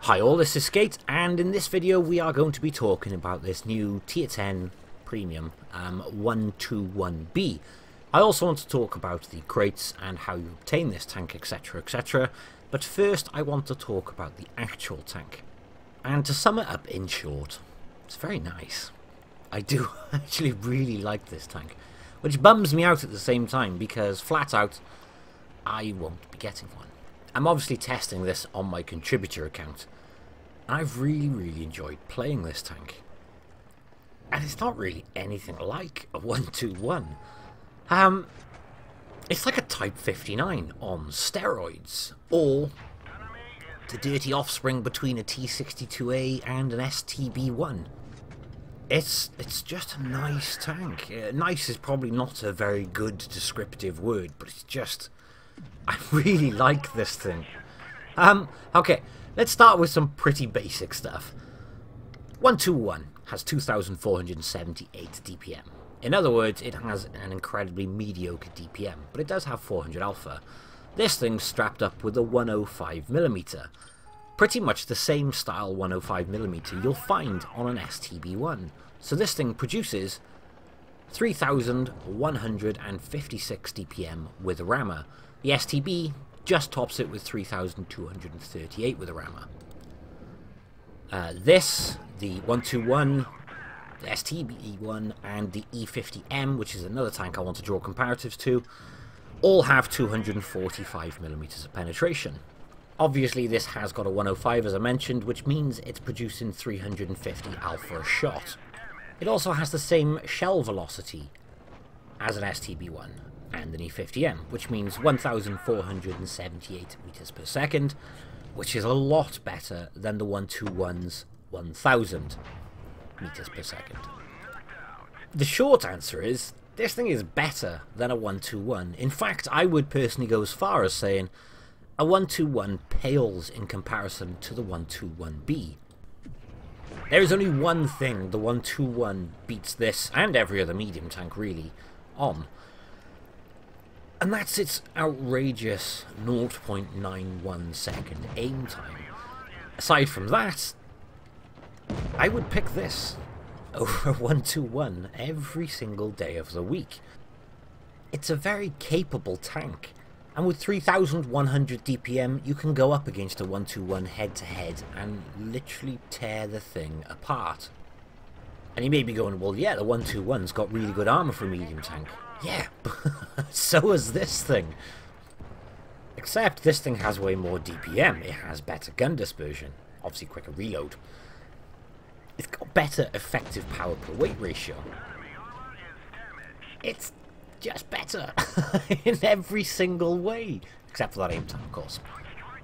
Hi all, this is Skate, and in this video we are going to be talking about this new Tier 10 Premium 121B. I also want to talk about the crates and how you obtain this tank, etc, etc. But first I want to talk about the actual tank. And to sum it up in short, it's very nice. I do actually really like this tank, which bums me out at the same time because flat out I won't be getting one. I'm obviously testing this on my contributor account. I've really enjoyed playing this tank. And it's not really anything like a 121. It's like a Type 59 on steroids, or the dirty offspring between a T62A and an STB1. It's just a nice tank. Nice is probably not a very good descriptive word, but it's just... I really like this thing. Okay, let's start with some pretty basic stuff. 121 has 2,478 DPM. In other words, it has an incredibly mediocre DPM, but it does have 400 alpha. This thing's strapped up with a 105mm. Pretty much the same style 105mm you'll find on an STB1. So this thing produces 3,156 DPM with a rammer. The STB just tops it with 3,238 with a rammer. The 121, the STB1 and the E50M, which is another tank I want to draw comparatives to, all have 245mm of penetration. Obviously this has got a 105 as I mentioned, which means it's producing 350 alpha a shot. It also has the same shell velocity as an STB1 and an E50M, which means 1,478 meters per second, which is a lot better than the 121's 1,000 meters per second. The short answer is, this thing is better than a 121. In fact, I would personally go as far as saying a 121 pales in comparison to the 121B. There is only one thing the 121 beats this, and every other medium tank really, on. And that's its outrageous 0.91 second aim time. Aside from that, I would pick this over 121 every single day of the week. It's a very capable tank, and with 3,100 DPM you can go up against a 121 head to head and literally tear the thing apart. And you may be going, well yeah, the 121's got really good armour for a medium tank. Yeah, so has this thing. Except this thing has way more DPM, it has better gun dispersion, obviously quicker reload. It's got better effective power per weight ratio. It's just better in every single way, except for that aim time of course.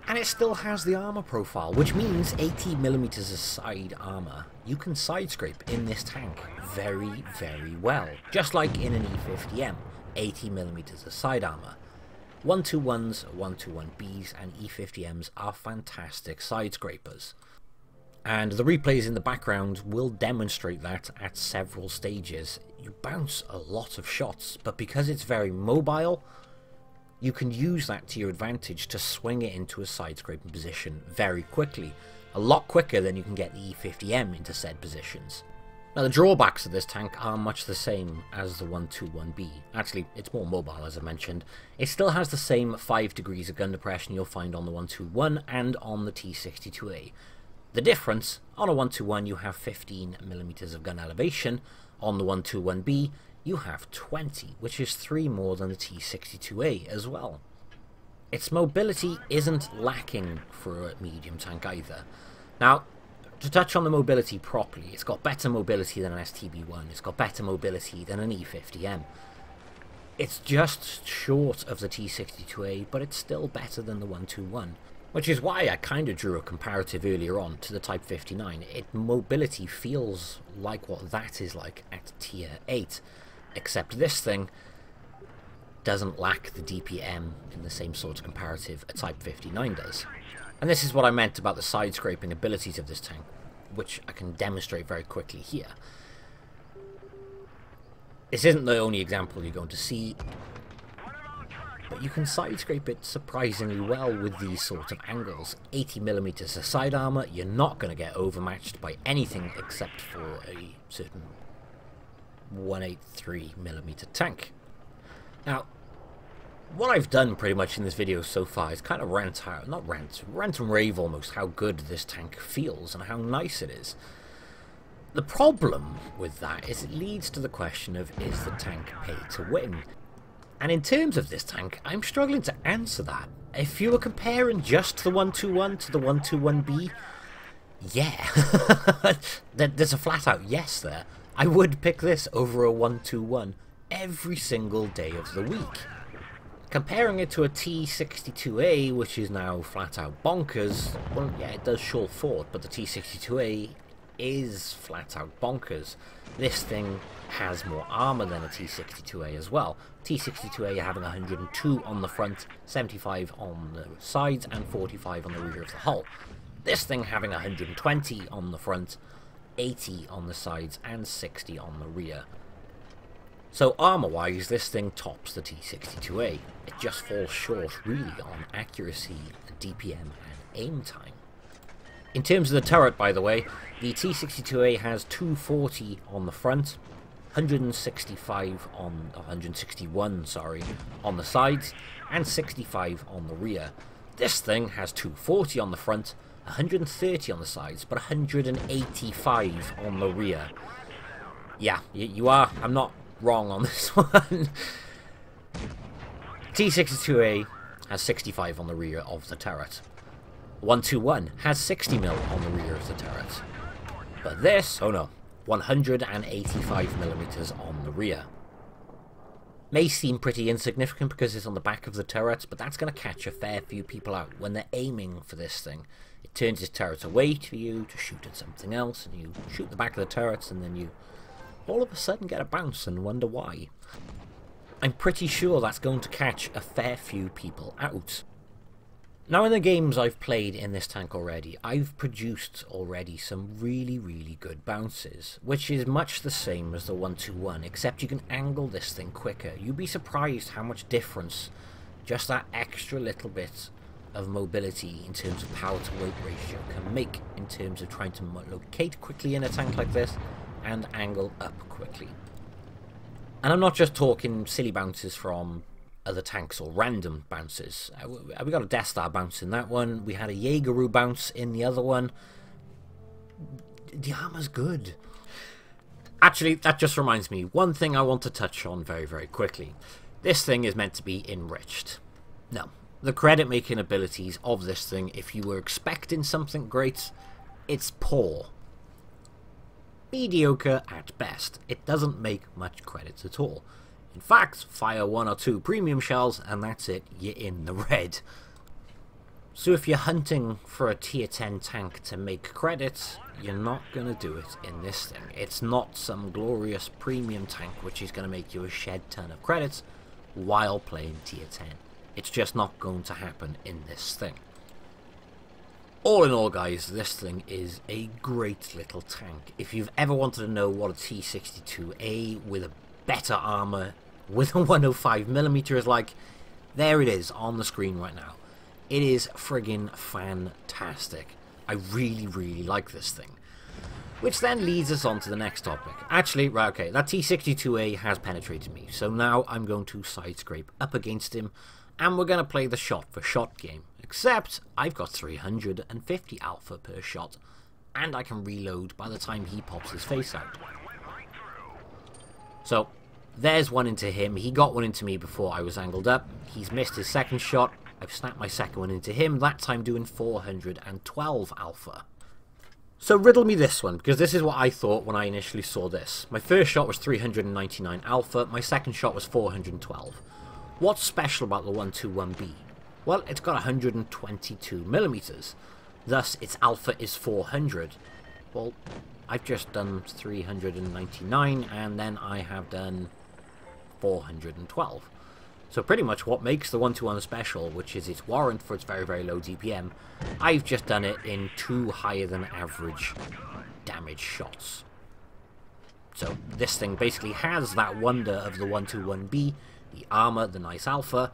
And it still has the armour profile, which means 80mm of side armour. You can side scrape in this tank very well. Just like in an E50M, 80mm of side armour. 121s, 121Bs and E50Ms are fantastic side scrapers. And the replays in the background will demonstrate that at several stages. You bounce a lot of shots, but because it's very mobile, you can use that to your advantage to swing it into a side scraping position very quickly. A lot quicker than you can get the E50M into said positions. Now the drawbacks of this tank are much the same as the 121B. Actually, it's more mobile as I mentioned. It still has the same 5 degrees of gun depression you'll find on the 121 and on the T62A. The difference, on a 121 you have 15mm of gun elevation, on the 121B you have 20, which is 3 more than the T62A as well. Its mobility isn't lacking for a medium tank either. Now, to touch on the mobility properly, it's got better mobility than an STB1, it's got better mobility than an E50M. It's just short of the T62A, but it's still better than the 121. Which is why I kind of drew a comparative earlier on to the Type 59. Mobility feels like what that is like at Tier 8. Except this thing doesn't lack the DPM in the same sort of comparative a Type 59 does. And this is what I meant about the side scraping abilities of this tank, which I can demonstrate very quickly here. This isn't the only example you're going to see. but you can side scrape it surprisingly well with these sort of angles. 80mm of side armour, you're not going to get overmatched by anything except for a certain 183mm tank. Now, what I've done pretty much in this video so far is kind of rant and rave almost how good this tank feels and how nice it is. The problem with that is it leads to the question of, is the tank paid to win? And in terms of this tank, I'm struggling to answer that. If you were comparing just the 121 to the 121B, yeah, there's a flat out yes there. I would pick this over a 121 every single day of the week. Comparing it to a T62A, which is now flat out bonkers, well, yeah, it does short forward, but the T62A is flat out bonkers. This thing has more armour than a T62A as well. T62A having 102 on the front, 75 on the sides, and 45 on the rear of the hull. This thing having 120 on the front, 80 on the sides, and 60 on the rear. So armour-wise, this thing tops the T62A. It just falls short, really, on accuracy, DPM, and aim time. In terms of the turret, by the way, the T62A has 240 on the front, 161, sorry, on the sides, and 65 on the rear. This thing has 240 on the front, 130 on the sides, but 185 on the rear. Yeah, you are. I'm not wrong on this one. T62A has 65 on the rear of the turret. 121 has 60mm on the rear of the turret. But this, oh no, 185mm on the rear. May seem pretty insignificant because it's on the back of the turret, but that's going to catch a fair few people out when they're aiming for this thing. It turns its turret away to you to shoot at something else, and you shoot the back of the turrets, and then you all of a sudden get a bounce and wonder why. I'm pretty sure that's going to catch a fair few people out. Now, in the games I've played in this tank already, I've produced already some really, really good bounces, which is much the same as the 121, except you can angle this thing quicker. You'd be surprised how much difference just that extra little bit of mobility in terms of power to weight ratio can make in terms of trying to locate quickly in a tank like this and angle up quickly. And I'm not just talking silly bounces from other tanks or random bounces. We got a Death Star bounce in that one. We had a Jaegeru bounce in the other one. The armor's good. Actually, that just reminds me, one thing I want to touch on very, very quickly. This thing is meant to be enriched. No. The credit making abilities of this thing, if you were expecting something great, it's poor. Mediocre at best. It doesn't make much credits at all. In fact, fire 1 or 2 premium shells and that's it, you're in the red. So if you're hunting for a tier 10 tank to make credits, you're not going to do it in this thing. It's not some glorious premium tank which is going to make you a shed ton of credits while playing tier 10. It's just not going to happen in this thing. All in all, guys, this thing is a great little tank. If you've ever wanted to know what a T62A with a better armor with a 105mm is like, there it is on the screen right now. It is friggin' fantastic. I really, really like this thing. Which then leads us on to the next topic. Actually, right, okay, that T62A has penetrated me, so now I'm going to side scrape up against him, and we're going to play the shot for shot game. Except, I've got 350 alpha per shot, and I can reload by the time he pops his face out. So, there's one into him. He got one into me before I was angled up. He's missed his second shot. I've snapped my second one into him, that time doing 412 alpha. So riddle me this one, because this is what I thought when I initially saw this. My first shot was 399 alpha, my second shot was 412. What's special about the 121B? Well, it's got 122mm, thus its alpha is 400. Well, I've just done 399 and then I have done 412. So pretty much what makes the 121 special, which is its warrant for its very, very low DPM, I've just done it in 2 higher than average damage shots. So this thing basically has that wonder of the 121B, the armor, the nice alpha,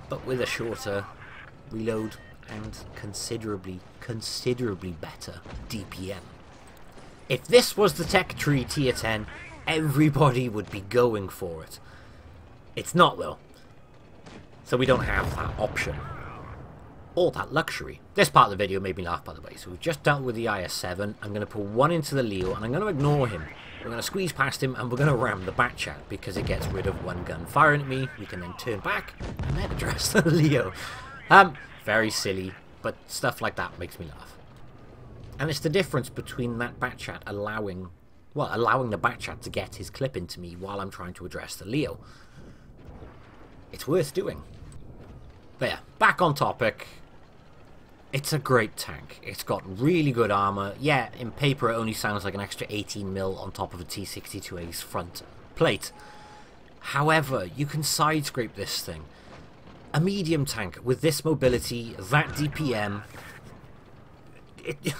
but with a shorter reload and considerably better DPM. If this was the tech tree tier 10, everybody would be going for it. It's not though, so we don't have that option or that luxury. This part of the video made me laugh, by the way. So we've just dealt with the IS-7. I'm going to put one into the Leo and I'm going to ignore him. We're going to squeeze past him and we're going to ram the Batchat because it gets rid of one gun firing at me. We can then turn back and then address the Leo. Very silly, but stuff like that makes me laugh. And it's the difference between that Batchat allowing the Batchat to get his clip into me while I'm trying to address the Leo. It's worth doing. But yeah, back on topic. It's a great tank. It's got really good armour. Yeah, in paper it only sounds like an extra 18 mil on top of a T-62A's front plate. However, you can side scrape this thing. A medium tank with this mobility, that DPM, you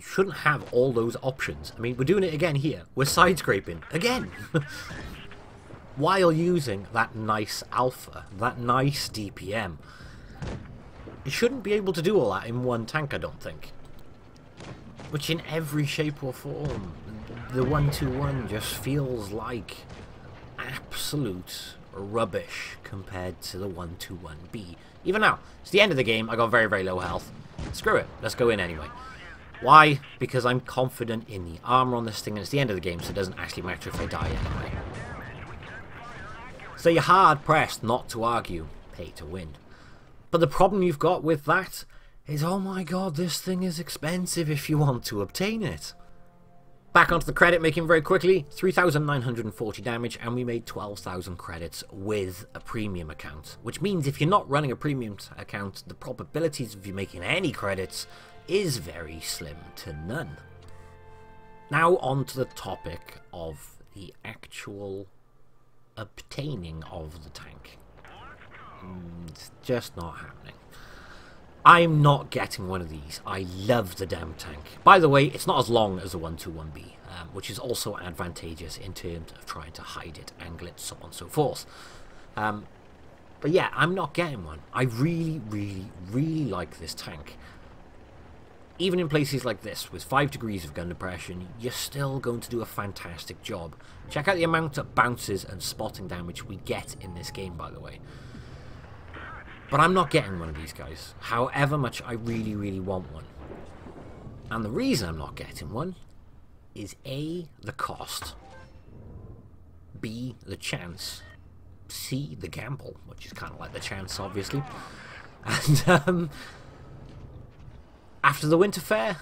shouldn't have all those options. I mean, we're doing it again here. We're side scraping again. While using that nice alpha, that nice DPM. You shouldn't be able to do all that in one tank, I don't think. Which in every shape or form, the 121 just feels like absolute rubbish compared to the 121B. Even now, it's the end of the game, I got very, very low health. Screw it, let's go in anyway. Why? Because I'm confident in the armor on this thing, and it's the end of the game, so it doesn't actually matter if I die anyway. So you're hard pressed not to argue, pay to win. But the problem you've got with that is, oh my god, this thing is expensive if you want to obtain it. Back onto the credit making very quickly, 3,940 damage, and we made 12,000 credits with a premium account. Which means if you're not running a premium account, the probabilities of you making any credits is very slim to none. Now on to the topic of the actual obtaining of the tank. It's just not happening. I'm not getting one of these. I love the damn tank. By the way, it's not as long as the 121B, which is also advantageous in terms of trying to hide it, angle it, so on and so forth. But yeah, I'm not getting one. I really, really, really like this tank. Even in places like this, with 5 degrees of gun depression, you're still going to do a fantastic job. Check out the amount of bounces and spotting damage we get in this game, by the way. But I'm not getting one of these guys, however much I really, really want one. And the reason I'm not getting one is A, the cost, B, the chance, C, the gamble, which is kind of like the chance, obviously. And after the winter fair,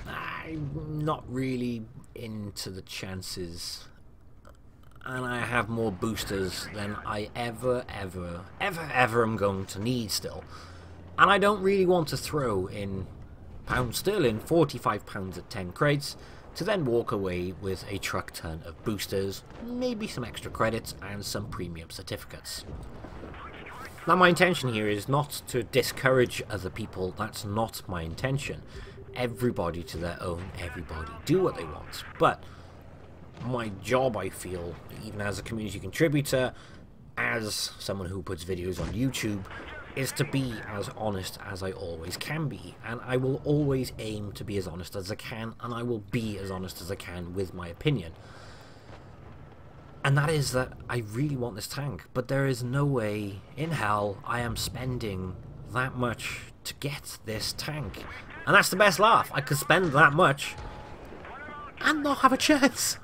I'm not really into the chances. And I have more boosters than I ever am going to need still. And I don't really want to throw in pound sterling, £45 at 10 crates, to then walk away with a truck ton of boosters, maybe some extra credits, and some premium certificates. Now my intention here is not to discourage other people, that's not my intention. Everybody to their own, everybody do what they want. But my job, I feel, even as a community contributor, as someone who puts videos on YouTube, is to be as honest as I always can be. And I will always aim to be as honest as I can, and I will be as honest as I can with my opinion. And that is that I really want this tank, but there is no way in hell I am spending that much to get this tank. And that's the best laugh. I could spend that much and not have a chance.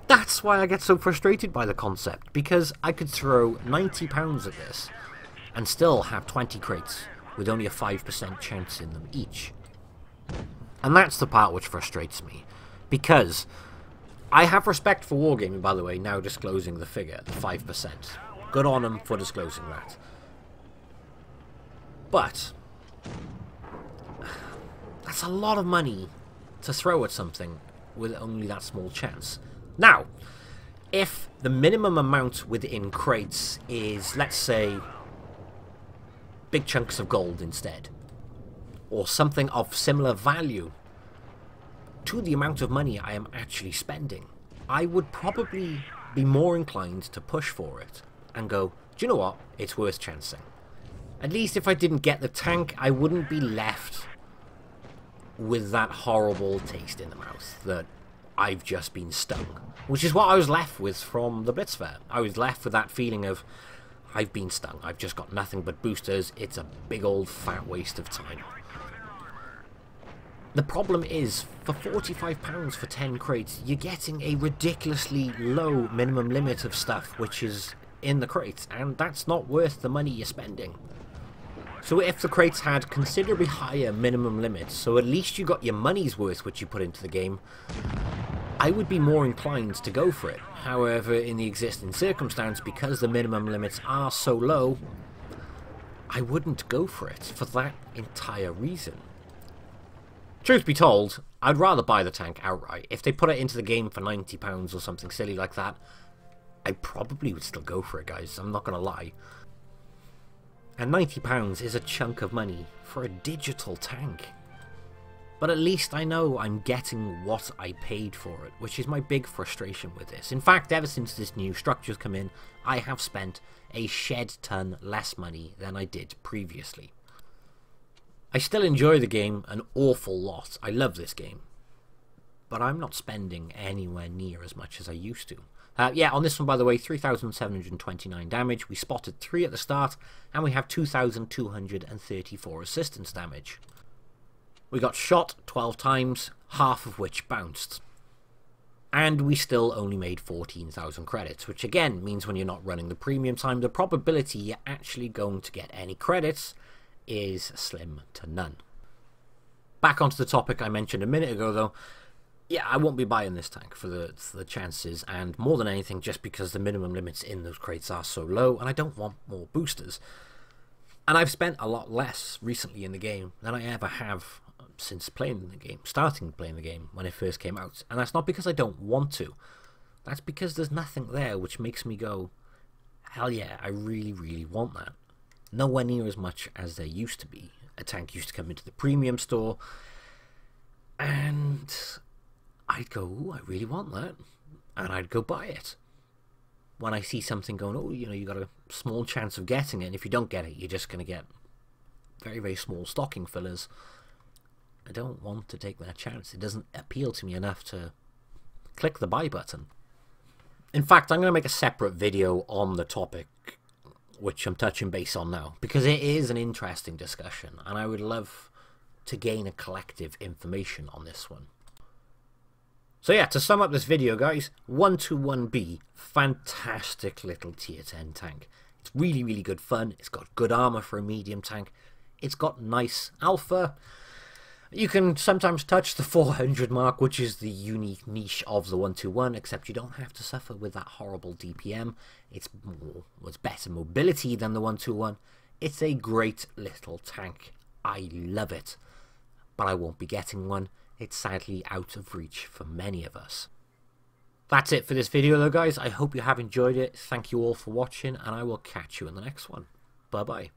That's why I get so frustrated by the concept, because I could throw £90 at this and still have 20 crates with only a 5% chance in them each. And that's the part which frustrates me, because I have respect for Wargaming, by the way, now disclosing the figure, the 5%. Good on them for disclosing that. But that's a lot of money to throw at something with only that small chance. Now, if the minimum amount within crates is, let's say, big chunks of gold instead, or something of similar value to the amount of money I am actually spending, I would probably be more inclined to push for it. and go, do you know what? It's worth chancing. At least if I didn't get the tank, I wouldn't be left with that horrible taste in the mouth that I've just been stung. Which is what I was left with from the Blitz fair. I was left with that feeling of, I've been stung. I've just got nothing but boosters. It's a big old fat waste of time. The problem is, for £45 for 10 crates, you're getting a ridiculously low minimum limit of stuff which is in the crates, and that's not worth the money you're spending. So if the crates had considerably higher minimum limits, so at least you got your money's worth which you put into the game, I would be more inclined to go for it. However, in the existing circumstance, because the minimum limits are so low, I wouldn't go for it for that entire reason. Truth be told, I'd rather buy the tank outright. If they put it into the game for £90 or something silly like that, I probably would still go for it, guys. I'm not going to lie. And £90 is a chunk of money for a digital tank. But at least I know I'm getting what I paid for it, which is my big frustration with this. In fact, ever since this new structure's come in, I have spent a shed ton less money than I did previously. I still enjoy the game an awful lot. I love this game. But I'm not spending anywhere near as much as I used to. Yeah, on this one, by the way, 3,729 damage. We spotted 3 at the start, and we have 2,234 assistance damage. We got shot 12 times, half of which bounced. And we still only made 14,000 credits, which again means when you're not running the premium time, the probability you're actually going to get any credits is slim to none. Back onto the topic I mentioned a minute ago, though. Yeah, I won't be buying this tank for the chances, and more than anything just because the minimum limits in those crates are so low, and I don't want more boosters. And I've spent a lot less recently in the game than I ever have since playing the game, starting playing the game when it first came out. And that's not because I don't want to. That's because there's nothing there which makes me go, hell yeah, I really, really want that. Nowhere near as much as there used to be. A tank used to come into the premium store, and I'd go, ooh, I really want that, and I'd go buy it. When I see something going, oh, you know, you got a small chance of getting it, and if you don't get it, you're just going to get very, very small stocking fillers. I don't want to take that chance. It doesn't appeal to me enough to click the buy button. In fact, I'm going to make a separate video on the topic, which I'm touching base on now, because it is an interesting discussion, and I would love to gain a collective information on this one. So yeah, to sum up this video, guys, 121B, fantastic little tier 10 tank. It's really, really good fun. It's got good armor for a medium tank. It's got nice alpha. You can sometimes touch the 400 mark, which is the unique niche of the 121, except you don't have to suffer with that horrible DPM. It's better mobility than the 121. It's a great little tank. I love it. But I won't be getting one. It's sadly out of reach for many of us. That's it for this video though, guys. I hope you have enjoyed it. Thank you all for watching, and I will catch you in the next one. Bye bye.